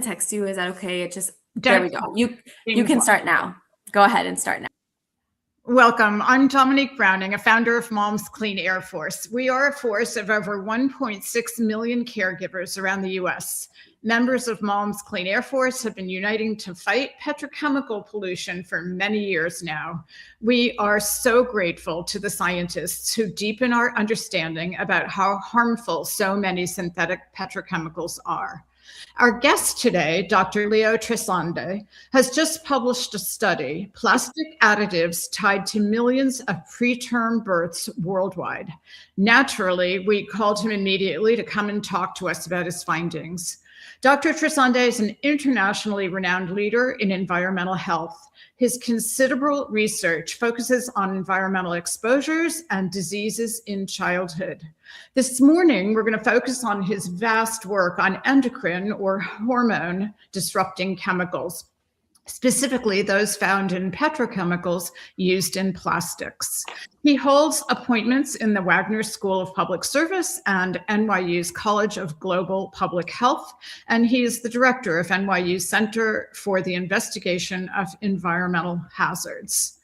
text you. Is that okay? It just, There we go. You can start now. Go ahead and start now. Welcome. I'm Dominique Browning, a founder of Mom's Clean Air Force. We are a force of over 1.6 million caregivers around the U.S. Members of Mom's Clean Air Force have been uniting to fight petrochemical pollution for many years now. We are so grateful to the scientists who deepen our understanding about how harmful so many synthetic petrochemicals are. Our guest today, Dr. Leo Trasande, has just published a study, Plastic Additives Tied to Millions of Preterm Births Worldwide. Naturally, we called him immediately to come and talk to us about his findings. Dr. Trasande is an internationally renowned leader in environmental health. His considerable research focuses on environmental exposures and diseases in childhood. This morning, we're going to focus on his vast work on endocrine or hormone disrupting chemicals, specifically those found in petrochemicals used in plastics. He holds appointments in the Wagner School of Public Service and NYU's College of Global Public Health, and he is the director of NYU's Center for the Investigation of Environmental Hazards.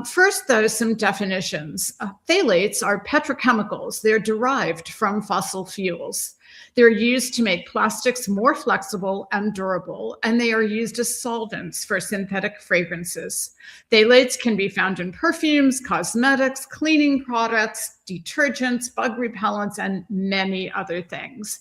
First, though, some definitions. Phthalates are petrochemicals. They're derived from fossil fuels. They're used to make plastics more flexible and durable, and they are used as solvents for synthetic fragrances. Phthalates can be found in perfumes, cosmetics, cleaning products, detergents, bug repellents, and many other things.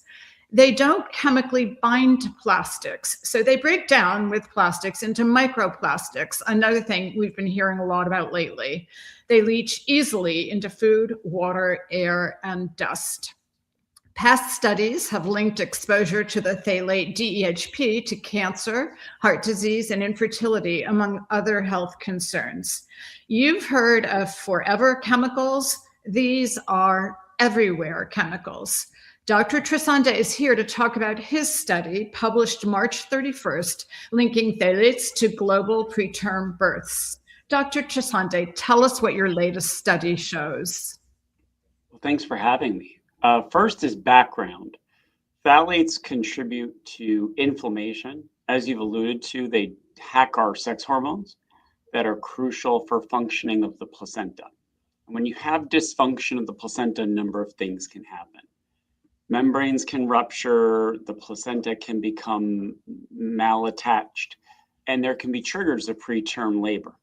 They don't chemically bind to plastics, so they break down with plastics into microplastics, another thing we've been hearing a lot about lately. They leach easily into food, water, air, and dust. Past studies have linked exposure to the phthalate DEHP to cancer, heart disease, and infertility, among other health concerns. You've heard of forever chemicals. These are everywhere chemicals. Dr. Trasande is here to talk about his study, published March 31st, linking phthalates to global preterm births. Dr. Trasande, tell us what your latest study shows. Well, thanks for having me. First is background. Phthalates contribute to inflammation. As you've alluded to, they hack our sex hormones that are crucial for functioning of the placenta. And when you have dysfunction of the placenta, a number of things can happen. Membranes can rupture, the placenta can become malattached, and there can be triggers of preterm labor.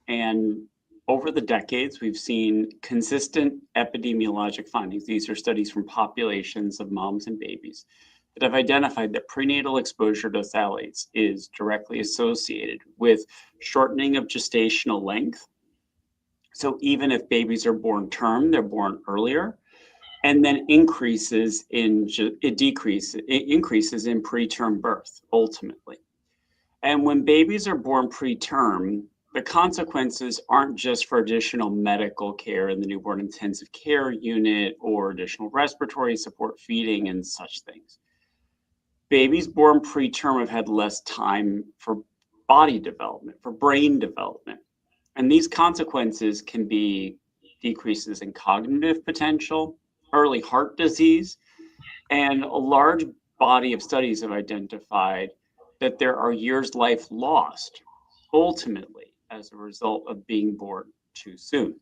And over the decades, we've seen consistent epidemiologic findings. These are studies from populations of moms and babies that have identified that prenatal exposure to phthalates is directly associated with shortening of gestational length. So even if babies are born term, they're born earlier. And then increases in preterm birth, ultimately. And when babies are born preterm, the consequences aren't just for additional medical care in the newborn intensive care unit or additional respiratory support, feeding, and such things. Babies born preterm have had less time for body development, for brain development. And these consequences can be decreases in cognitive potential, early heart disease, and a large body of studies have identified that there are years' life lost, ultimately, as a result of being born too soon.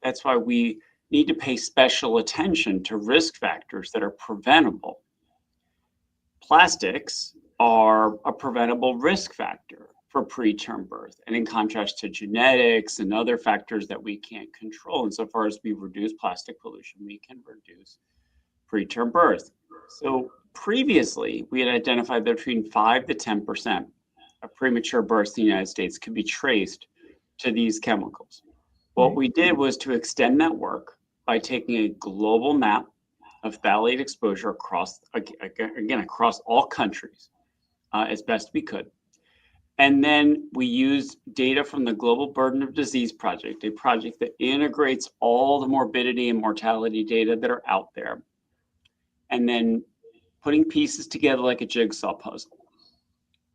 That's why we need to pay special attention to risk factors that are preventable. Plastics are a preventable risk factor for preterm birth, and in contrast to genetics and other factors that we can't control, insofar as we reduce plastic pollution, we can reduce preterm birth. So previously, we had identified that between 5 to 10% of premature births in the United States could be traced to these chemicals. What we did was to extend that work by taking a global map of phthalate exposure across all countries as best we could. And then we used data from the Global Burden of Disease Project, a project that integrates all the morbidity and mortality data that are out there, and then putting pieces together like a jigsaw puzzle.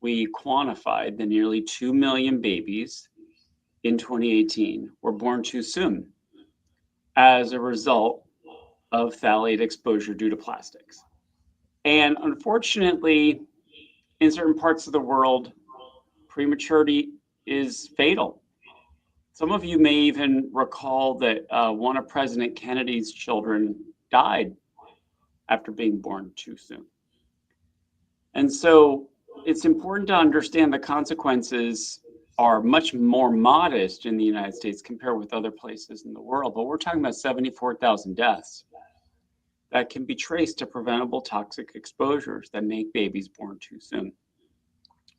We quantified the nearly 2 million babies in 2018 were born too soon as a result of phthalate exposure due to plastics. And unfortunately, in certain parts of the world, prematurity is fatal. Some of you may even recall that one of President Kennedy's children died after being born too soon. And so it's important to understand the consequences are much more modest in the United States compared with other places in the world. But we're talking about 74,000 deaths that can be traced to preventable toxic exposures that make babies born too soon.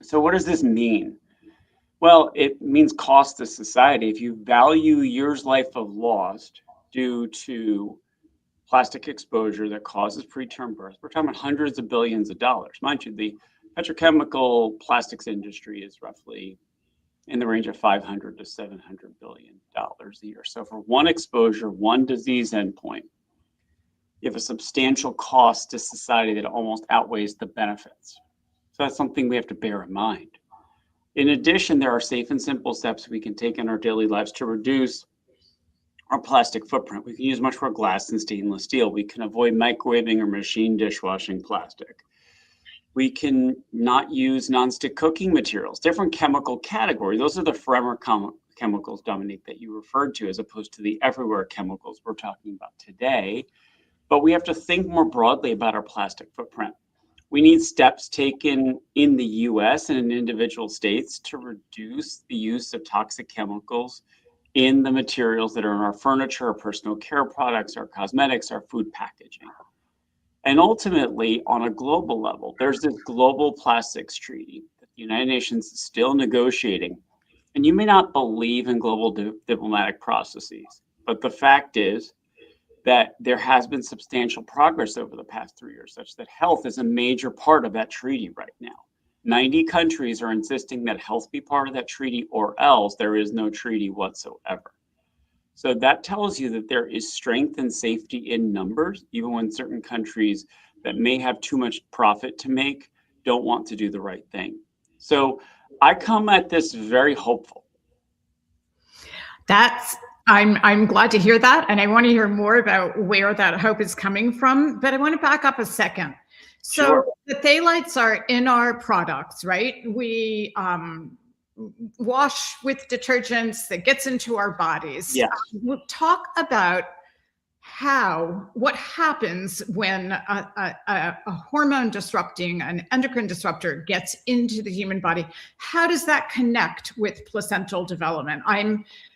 So what does this mean? Well, it means cost to society. If you value years' life of lost due to plastic exposure that causes preterm birth, we're talking about hundreds of billions of dollars. Mind you, the petrochemical plastics industry is roughly in the range of $500 to $700 billion a year. So for one exposure, one disease endpoint, you have a substantial cost to society that almost outweighs the benefits. So that's something we have to bear in mind. In addition, there are safe and simple steps we can take in our daily lives to reduce our plastic footprint. We can use much more glass than stainless steel. We can avoid microwaving or machine dishwashing plastic. We can not use nonstick cooking materials, different chemical categories. Those are the forever chemicals, Dominique, that you referred to, as opposed to the everywhere chemicals we're talking about today. But we have to think more broadly about our plastic footprint. We need steps taken in the US and in individual states to reduce the use of toxic chemicals in the materials that are in our furniture, our personal care products, our cosmetics, our food packaging. And ultimately, on a global level, there's this global plastics treaty that the United Nations is still negotiating. And you may not believe in global diplomatic processes, but the fact is that there has been substantial progress over the past 3 years, such that health is a major part of that treaty right now. 90 countries are insisting that health be part of that treaty, or else there is no treaty whatsoever. So that tells you that there is strength and safety in numbers, even when certain countries that may have too much profit to make don't want to do the right thing. So I come at this very hopeful. I'm glad to hear that, and I want to hear more about where that hope is coming from. But I want to back up a second. So Sure. the phthalates are in our products, right? We wash with detergents that gets into our bodies. Yes. We'll talk about what happens when a hormone disrupting, an endocrine disruptor gets into the human body. How does that connect with placental development?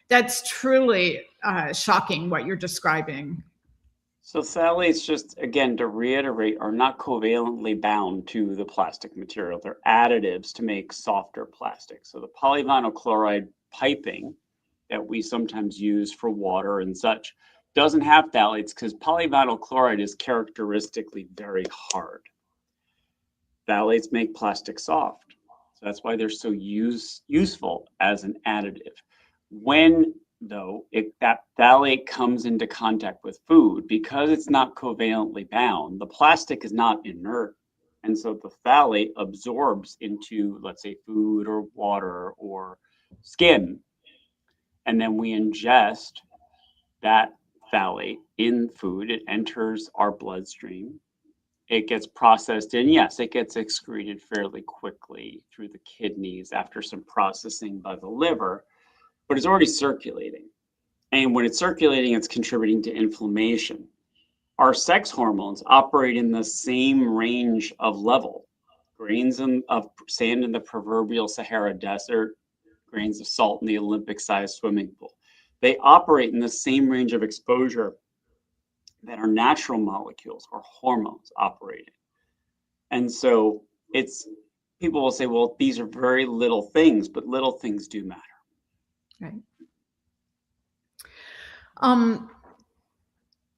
That's truly shocking what you're describing. So phthalates, just again, to reiterate, are not covalently bound to the plastic material. They're additives to make softer plastic. So the polyvinyl chloride piping that we sometimes use for water and such doesn't have phthalates because polyvinyl chloride is characteristically very hard. Phthalates make plastic soft. So that's why they're so useful as an additive. When, though, that phthalate comes into contact with food, because it's not covalently bound, the plastic is not inert. And so the phthalate absorbs into, let's say, food or water or skin. And then we ingest that phthalate in food. It enters our bloodstream. It gets processed in, yes, it gets excreted fairly quickly through the kidneys after some processing by the liver, but it's already circulating. And when it's circulating, it's contributing to inflammation. Our sex hormones operate in the same range of level. Grains of sand in the proverbial Sahara Desert, grains of salt in the Olympic-sized swimming pool. They operate in the same range of exposure that our natural molecules or hormones operate in. And so people will say, well, these are very little things, but little things do matter. Right.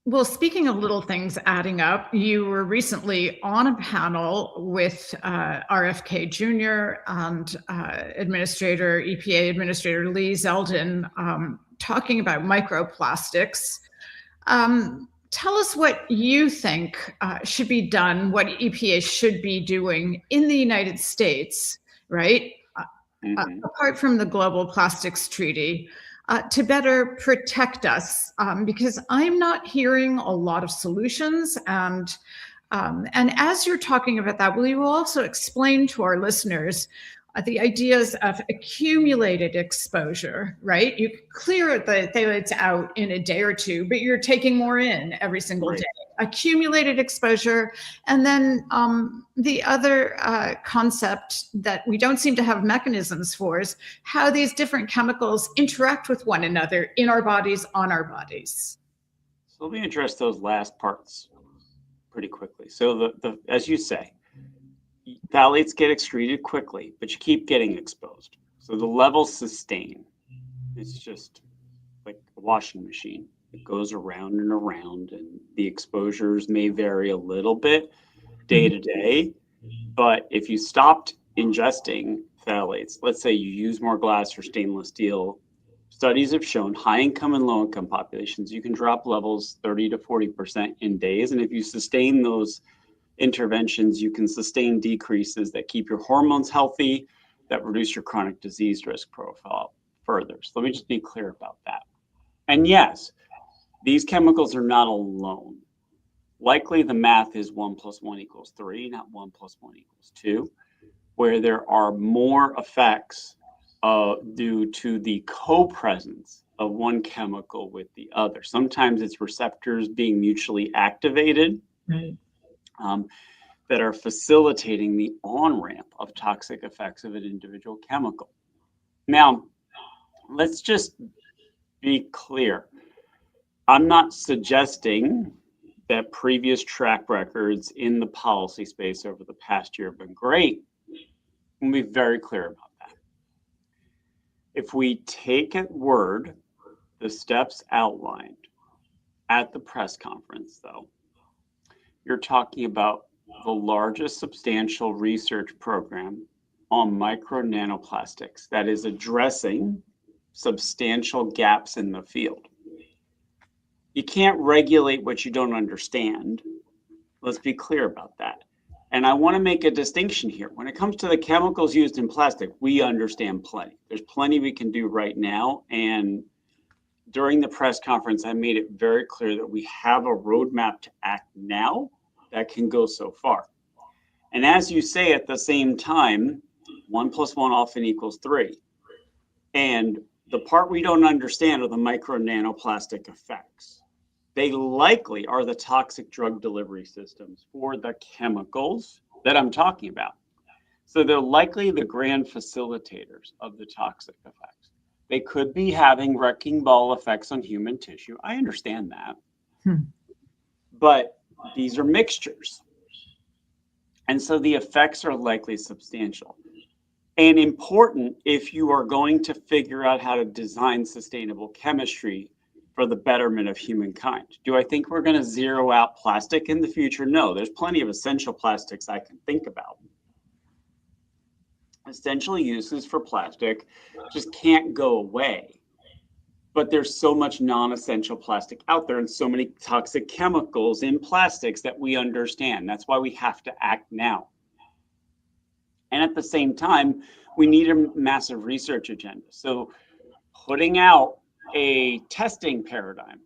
Well, speaking of little things adding up, you were recently on a panel with RFK Jr. and EPA Administrator Lee Zeldin talking about microplastics. Tell us what you think should be done, what EPA should be doing in the United States, right? Apart from the Global Plastics Treaty, to better protect us, because I'm not hearing a lot of solutions, and And as you're talking about that, will you also explain to our listeners the ideas of accumulated exposure, right? You clear the phthalates out in a day or two, but you're taking more in every single day. Accumulated exposure. And then the other concept that we don't seem to have mechanisms for is how these different chemicals interact with one another in our bodies, on our bodies. So let me address those last parts pretty quickly. So as you say, phthalates get excreted quickly, but you keep getting exposed. So the levels sustain. It's just like a washing machine. It goes around and around, and the exposures may vary a little bit day to day. But if you stopped ingesting phthalates, let's say you use more glass or stainless steel, studies have shown high income and low income populations, you can drop levels 30 to 40% in days. And if you sustain those interventions, you can sustain decreases that keep your hormones healthy, that reduce your chronic disease risk profile further. So let me just be clear about that. And yes, these chemicals are not alone. Likely the math is 1 + 1 = 3, not 1 + 1 = 2, where there are more effects due to the co-presence of one chemical with the other. Sometimes it's receptors being mutually activated. Right. That are facilitating the on-ramp of toxic effects of an individual chemical. Now, let's just be clear. I'm not suggesting that previous track records in the policy space over the past year have been great. I'll be very clear about that. If we take at word the steps outlined at the press conference, though, you're talking about the largest substantial research program on micro nanoplastics that is addressing substantial gaps in the field. You can't regulate what you don't understand. Let's be clear about that. And I want to make a distinction here. When it comes to the chemicals used in plastic, we understand plenty. There's plenty we can do right now. And during the press conference, I made it very clear that we have a roadmap to act now that can go so far. And as you say, at the same time, 1 + 1 often equals 3. And the part we don't understand are the micro nanoplastic effects. They likely are the toxic drug delivery systems for the chemicals that I'm talking about. So they're likely the grand facilitators of the toxic effects. They could be having wrecking ball effects on human tissue. I understand that. But these are mixtures. And so the effects are likely substantial and important if you are going to figure out how to design sustainable chemistry for the betterment of humankind. Do I think we're going to zero out plastic in the future? No, there's plenty of essential plastics I can think about. Essential uses for plastic just can't go away. But there's so much non-essential plastic out there and so many toxic chemicals in plastics that we understand. That's why we have to act now. And at the same time, we need a massive research agenda. So putting out a testing paradigm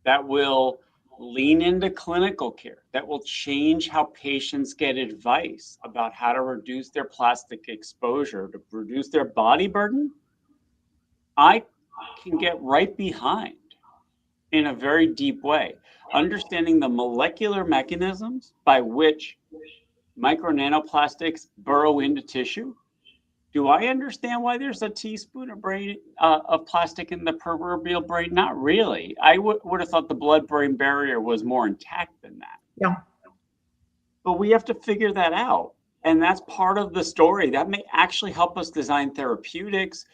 that will lean into clinical care, that will change how patients get advice about how to reduce their plastic exposure, to reduce their body burden, I can get right behind in a very deep way. Understanding the molecular mechanisms by which micro nanoplastics burrow into tissue. Do I understand why there's a teaspoon of plastic in the proverbial brain? Not really. I would have thought the blood-brain barrier was more intact than that. Yeah. But we have to figure that out. And that's part of the story. That may actually help us design therapeutics,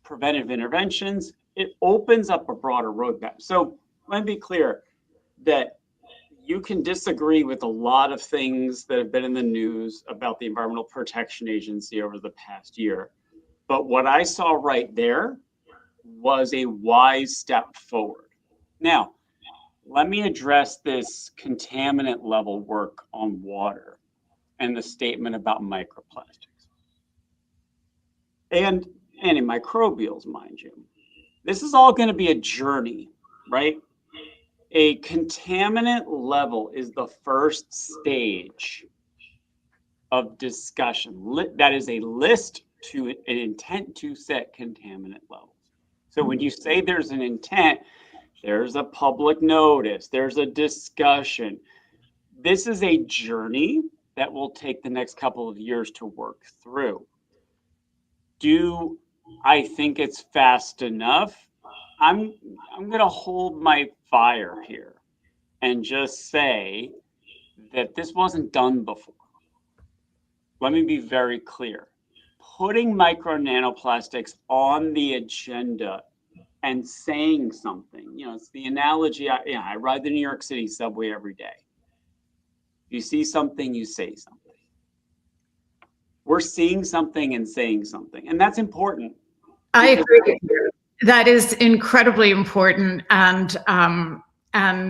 preventive interventions. It opens up a broader roadmap. So let me be clear that you can disagree with a lot of things that have been in the news about the Environmental Protection Agency over the past year. But what I saw right there was a wise step forward. Now, let me address this contaminant level work on water and the statement about microplastics. And antimicrobials, mind you. This is all going to be a journey, right? A contaminant level is the first stage of discussion. That is a list to an intent to set contaminant levels. So when you say there's an intent, there's a public notice, there's a discussion. This is a journey that will take the next couple of years to work through. Do I think it's fast enough? I'm going to hold my fire here and just say that this wasn't done before. Let me be very clear. Putting micro nanoplastics on the agenda and saying something, it's the analogy. I ride the New York City subway every day. You see something, you say something. We're seeing something and saying something, and that's important. I agree. That is incredibly important and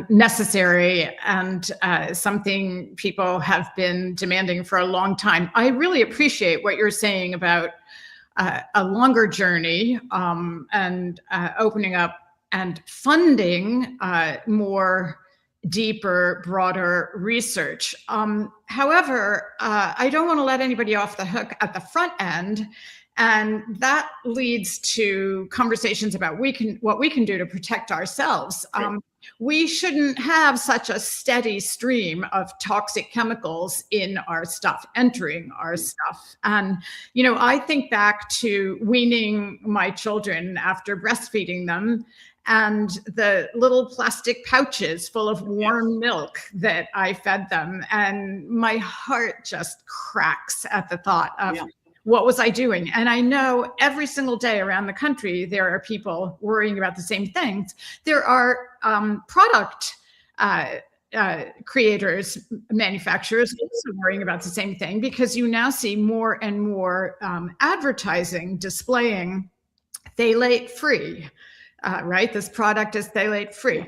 necessary, and something people have been demanding for a long time. I really appreciate what you're saying about a longer journey and opening up and funding more deeper, broader research. However, I don't want to let anybody off the hook at the front end. And that leads to conversations about what we can do to protect ourselves. We shouldn't have such a steady stream of toxic chemicals in our stuff, entering our stuff. And, I think back to weaning my children after breastfeeding them, and the little plastic pouches full of warm milk that I fed them. And my heart just cracks at the thought of, what was I doing? And I know every single day around the country, there are people worrying about the same things. There are product creators, manufacturers also worrying about the same thing, because you now see more and more advertising displaying phthalate free, right? This product is phthalate free.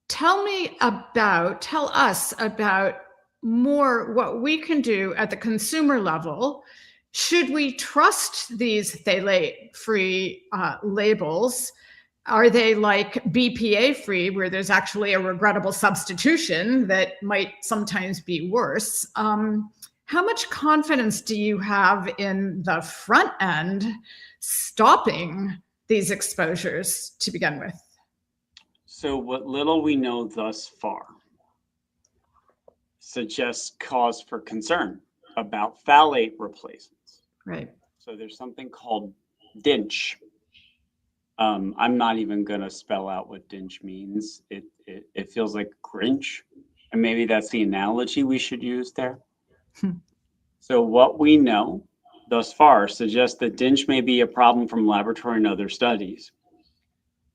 Tell us about more what we can do at the consumer level. Should we trust these phthalate-free labels? Are they like BPA-free, where there's actually a regrettable substitution that might sometimes be worse? How much confidence do you have in the front end stopping these exposures to begin with? So what little we know thus far suggests cause for concern about phthalate replacements. Right. So there's something called DINCH. I'm not even going to spell out what DINCH means. It feels like Grinch, and maybe that's the analogy we should use there. So what we know thus far suggests that DINCH may be a problem from laboratory and other studies.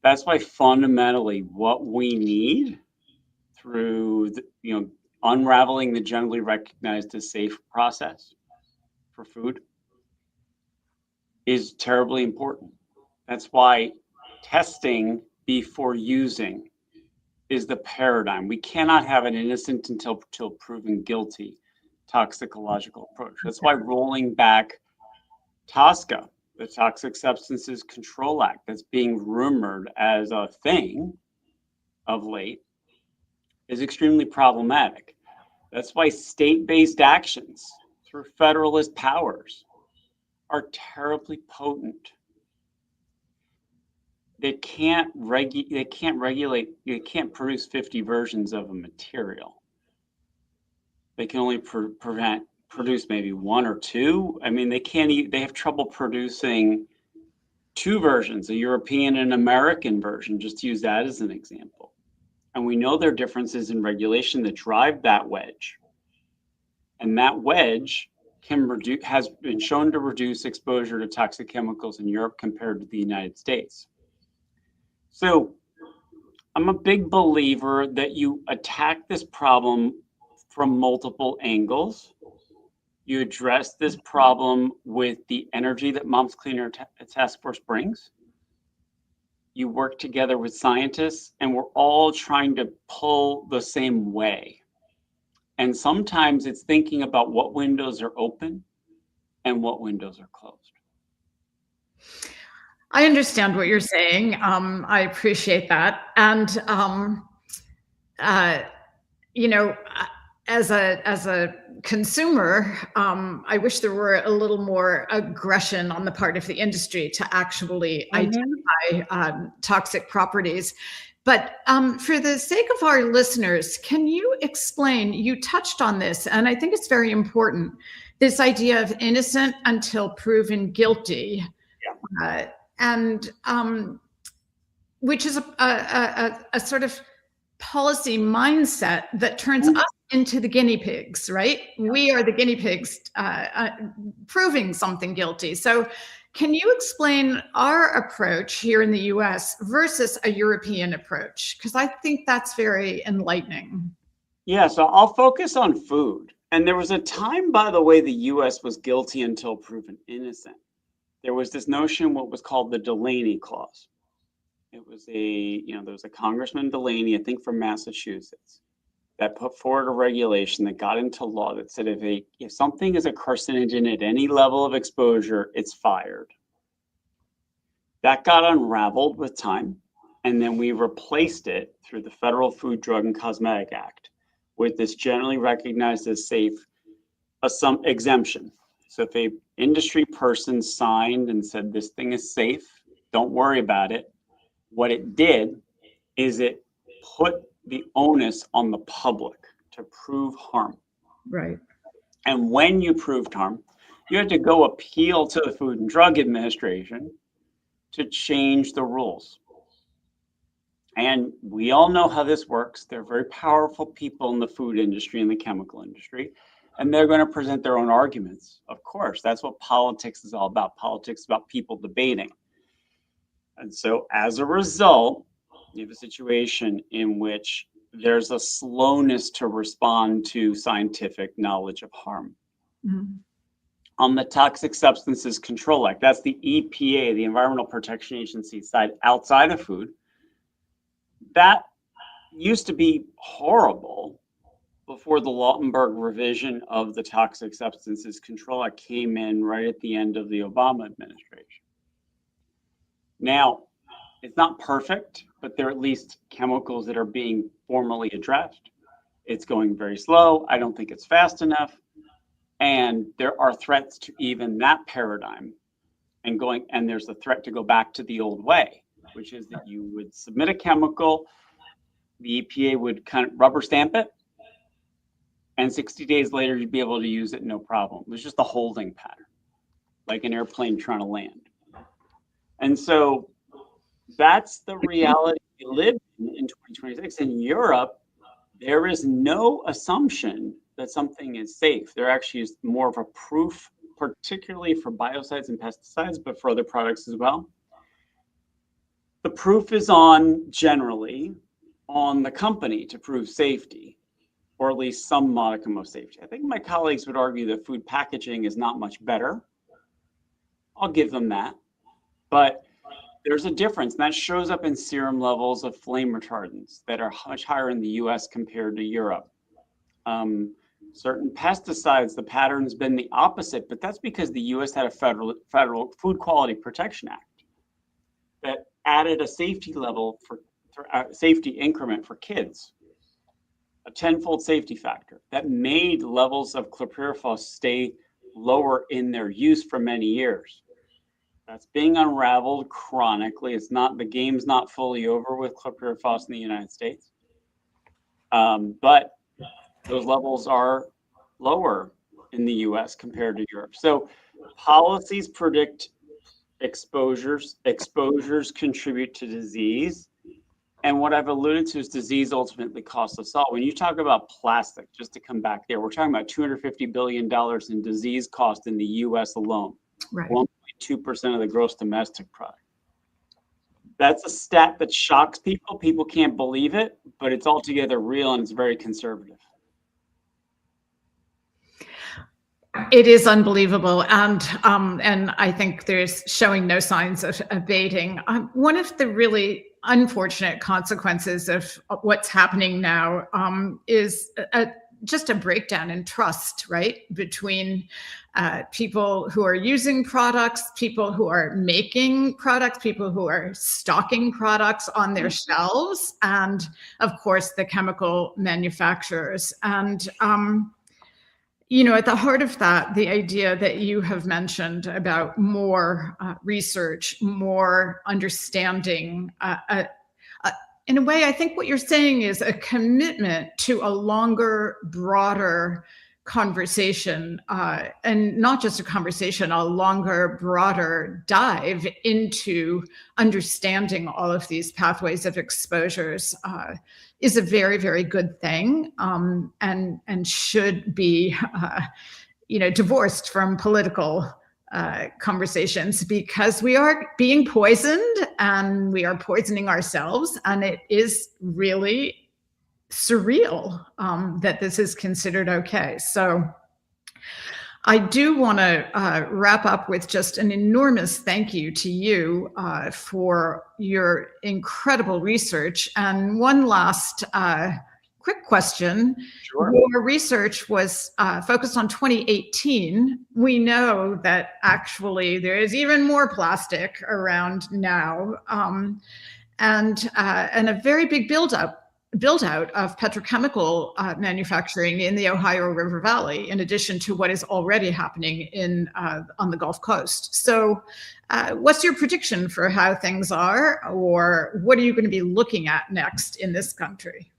That's why fundamentally what we need through unraveling the generally recognized as safe process for food is terribly important. That's why testing before using is the paradigm. We cannot have an innocent until proven guilty toxicological approach. That's why rolling back TSCA, the Toxic Substances Control Act, that's being rumored as a thing of late, is extremely problematic. That's why state-based actions through federalist powers are terribly potent. They can't regulate, they can't produce 50 versions of a material. They can only produce maybe one or two. I mean, they have trouble producing two versions, a European and American version, just to use that as an example. And we know there are differences in regulation that drive that wedge. And that wedge has been shown to reduce exposure to toxic chemicals in Europe compared to the United States. So I'm a big believer that you attack this problem from multiple angles. You address this problem with the energy that Mom's Clean Air Task Force brings. You work together with scientists, and we're all trying to pull the same way. And sometimes it's thinking about what windows are open and what windows are closed. I understand what you're saying. I appreciate that. And, you know, as a consumer, I wish there were a little more aggression on the part of the industry to actually identify toxic properties. But for the sake of our listeners, can you explain, you touched on this, and I think it's very important, this idea of innocent until proven guilty. Yeah. And which is a sort of policy mindset that turns us into the guinea pigs, right? We are the guinea pigs proving something guilty. So can you explain our approach here in the US versus a European approach? Because I think that's very enlightening. Yeah, so I'll focus on food. And there was a time, by the way, the US was guilty until proven innocent. There was this notion, what was called the Delaney Clause. It was there was a Congressman Delaney, I think from Massachusetts, that put forward a regulation that got into law that said if something is a carcinogen at any level of exposure, it's fired. That got unraveled with time, and then we replaced it through the Federal Food, Drug, and Cosmetic Act with this generally recognized as safe some exemption. So if a industry person signed and said this thing is safe, don't worry about it, what it did is it put the onus on the public to prove harm. Right. And when you proved harm, you had to go appeal to the Food and Drug Administration to change the rules. And we all know how this works. They're very powerful people in the food industry and the chemical industry, and they're going to present their own arguments. Of course, that's what politics is all about. Politics is about people debating. And so as a result, you have a situation in which there's a slowness to respond to scientific knowledge of harm. Mm-hmm. On the Toxic Substances Control Act, that's the EPA, the Environmental Protection Agency side outside of food, that used to be horrible before the Lautenberg revision of the Toxic Substances Control Act came in right at the end of the Obama administration. Now, it's not perfect, but there are at least chemicals that are being formally addressed. It's going very slow. I don't think it's fast enough. And there are threats to even that paradigm and there's a threat to go back to the old way, which is that you would submit a chemical, the EPA would kind of rubber stamp it, and 60 days later, you'd be able to use it, no problem. It was just a holding pattern, like an airplane trying to land. And so that's the reality we live in 2026. In Europe, there is no assumption that something is safe. There actually is more of a proof, particularly for biocides and pesticides, but for other products as well. The proof is generally on the company to prove safety, or at least some modicum of safety. I think my colleagues would argue that food packaging is not much better. I'll give them that. But there's a difference, and that shows up in serum levels of flame retardants that are much higher in the US compared to Europe. Certain pesticides, the pattern's been the opposite, but that's because the US had a federal Food Quality Protection Act that added a safety level for safety increment for kids, a 10-fold safety factor that made levels of chlorpyrifos stay lower in their use for many years. That's being unraveled chronically. The game's not fully over with chlorpyrifos in the United States, but those levels are lower in the US compared to Europe. So policies predict exposures. Exposures contribute to disease. And what I've alluded to is disease ultimately costs us all. When you talk about plastic, just to come back there, we're talking about $250 billion in disease cost in the US alone. Right. 1.2% of the gross domestic product. That's a stat that shocks people. People can't believe it, but it's altogether real and it's very conservative. It is unbelievable, and I think there's showing no signs of abating. One of the really unfortunate consequences of what's happening now is just a breakdown in trust, right, between people who are using products, people who are making products, people who are stocking products on their shelves, and of course the chemical manufacturers. And at the heart of that, the idea that you have mentioned about more research, more understanding, in a way, I think what you're saying is a commitment to a longer, broader conversation, and not just a conversation, a longer, broader dive into understanding all of these pathways of exposures is a very, very good thing, and should be, divorced from political conversations, because we are being poisoned and we are poisoning ourselves, and it is really surreal that this is considered okay. So I do want to wrap up with just an enormous thank you to you for your incredible research. And one last quick question. Sure. Your research was focused on 2018. We know that actually there is even more plastic around now, and a very big build out of petrochemical manufacturing in the Ohio River Valley, in addition to what is already happening on the Gulf Coast. So what's your prediction for how things are, or what are you going to be looking at next in this country?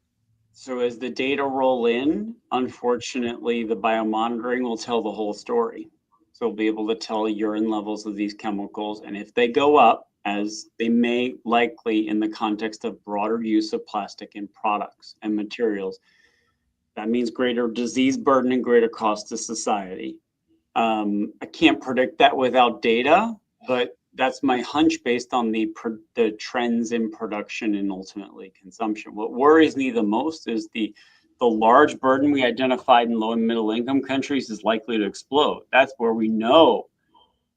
So as the data roll in, unfortunately, the biomonitoring will tell the whole story. So we'll be able to tell urine levels of these chemicals. And if they go up, as they may likely in the context of broader use of plastic in products and materials, that means greater disease burden and greater cost to society. I can't predict that without data, but that's my hunch based on the trends in production and ultimately consumption. What worries me the most is the large burden we identified in low and middle income countries is likely to explode. That's where we know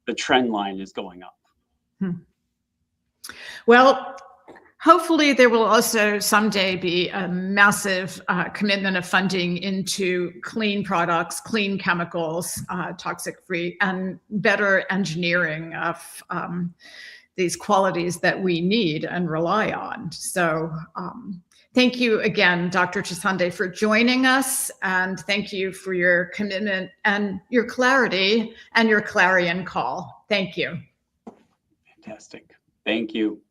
the trend line is going up. Well, hopefully there will also someday be a massive commitment of funding into clean products, clean chemicals, toxic-free, and better engineering of these qualities that we need and rely on. So thank you again, Dr. Trasande, for joining us, and thank you for your commitment and your clarity and your clarion call. Thank you. Fantastic. Thank you.